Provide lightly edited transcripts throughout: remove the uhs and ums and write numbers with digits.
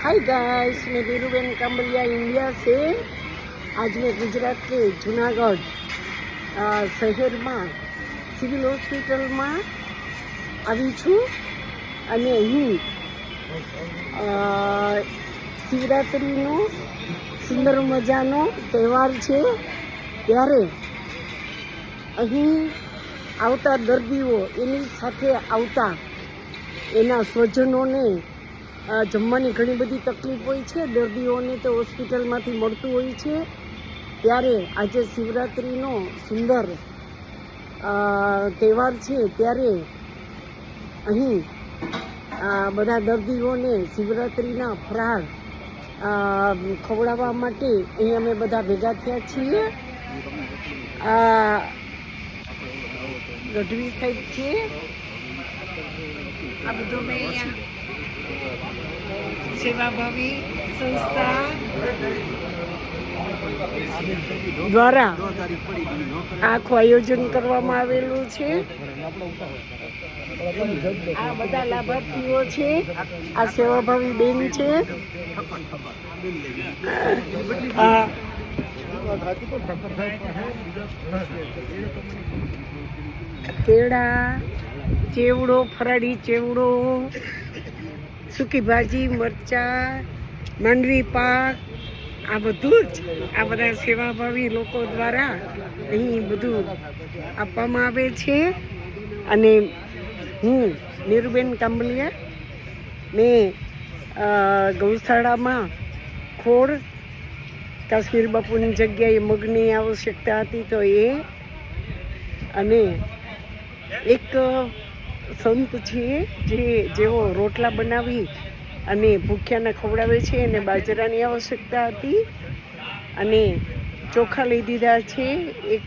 Hi guys, मैं नीरूबेन कांबलिया India से। आज मैं गुजरात के जूनागढ़ शहर में सिविल हॉस्पिटल में आई छूँ અને અહીં શિવરાત્રિનો સુંદર મજાનો તહેવાર છે, ત્યારે અહીં આવતા દર્દીઓ એની સાથે આવતા એના સ્વજનોને જમવાની ઘણી બધી તકલીફ હોય છે। દર્દીઓને તો હોસ્પિટલમાંથી મળતું હોય છે, ત્યારે આજે શિવરાત્રિનો સુંદર તહેવાર છે, ત્યારે અહીં બધા દર્દીઓને શિવરાત્રિના ફરાળ ખવડાવવા માટે અહીં અમે બધા ભેગા થયા છીએ। ગઢવી સાહેબ છે, આ બધું મેં અહીંયા સેવાભાવી સંસ્થા દ્વારા આખું આયોજન કરવામાં આવેલું છે। આ બધા લાભાર્થીઓ છે, આ સેવાભાવી બેન છે, કેળા, ચેવડો, ફરાળી ચેવડો, સૂકી ભાજી, મરચાં, માંડવી પાક, આ બધું જ આ બધા સેવાભાવી લોકો દ્વારા અહીં બધું આપવામાં આવે છે। અને હું નીરુબેન કાંબલિયા મેં ગૌશાળામાં ખોળ કાશ્મીર બાપુની જગ્યાએ મગની આવશ્યકતા હતી, તો એ અને એક સંત છે જેઓ રોટલા બનાવી અને ભૂખ્યાને ખવડાવે છે, અને બાજરાની આવશ્યકતા હતી અને ચોખા લઈ દીધા છે। એક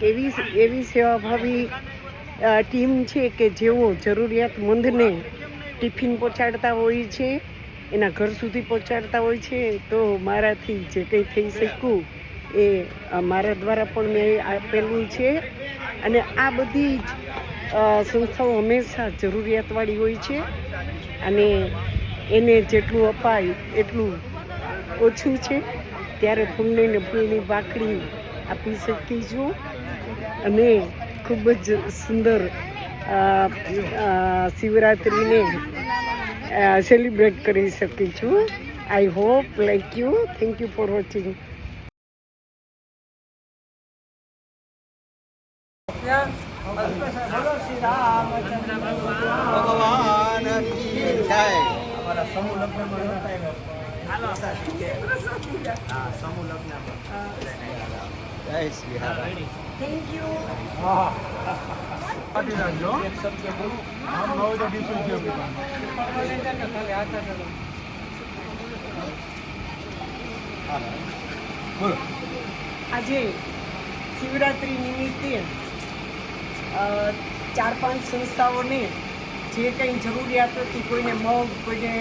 એવી સેવાભાવી ટીમ છે કે જેઓ જરૂરિયાતમંદને ટિફિન પહોંચાડતા હોય છે, એના ઘર સુધી પહોંચાડતા હોય છે। તો મારાથી જે કંઈ થઈ શક્યું એ મારા દ્વારા પણ મેં આપેલું છે। અને આ બધી જ સંસ્થાઓ હંમેશા જરૂરિયાતવાળી હોય છે, અને એને જેટલું અપાય એટલું ઓછું છે, ત્યારે ફૂલની ફૂલની પાકડી આપી શકી છું અને ખૂબ જ સુંદર શિવરાત્રિને સેલિબ્રેટ કરી શકી છું। I hope like you. Thank you for watching. ભગવાન કી જય. સમૂહ લગ્ન સમૂહ લગ્ન જય શ્રી રામ. Thank you. આજે શિવરાત્રિ નિમિત્તે 4-5 સંસ્થાઓને જે કંઈ જરૂરિયાત હતી, કોઈને મગ, કોઈને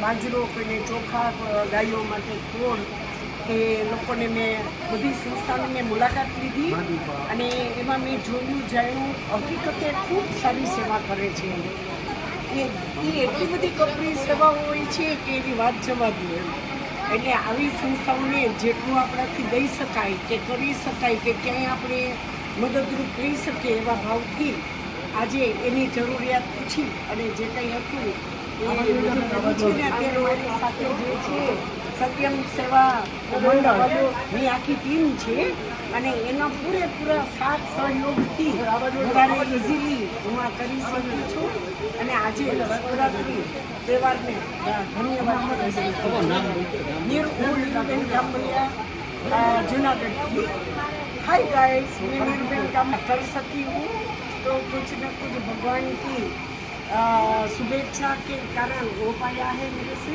બાજરો, કોઈને ચોખા, ગાયો માટે ખોળ, એ લોકોને મેં બધી સંસ્થાની મેં મુલાકાત લીધી અને એમાં મેં જોયું, જાણ્યું, હકીકતે ખૂબ સારી સેવા કરે છે। એ એટલી બધી કપરી સેવાઓ હોય છે કે એની વાત જવા દો। એટલે આવી સંસ્થાઓને જેટલું આપણાથી દઈ શકાય કે કરી શકાય કે ક્યાંય આપણે મદદરૂપ થઈ શકે એવા ભાવથી આજે એની જરૂરિયાત પૂછી અને જે કંઈ હતું એ બધું કર્યું છે ને। અત્યારે મારી સાથે જે છે સત્યમ સેવા મંડળની આખી ટીમ છે, અને એના પૂરેપૂરા સાથ સહયોગથી વધારે ઇઝીલી હું આ કરી શકું છું। અને આજે શિવરાત્રિ તહેવારને ધન્યવાદ કરું। નીરુબેન કાંબલિયા, જૂનાગઢથી। हाय गाइस, मैं नीरुबेन काम कर सकी हूँ, तो कुछ न कुछ भगवान की शुभेच्छा के कारण हो पाया है मेरे से।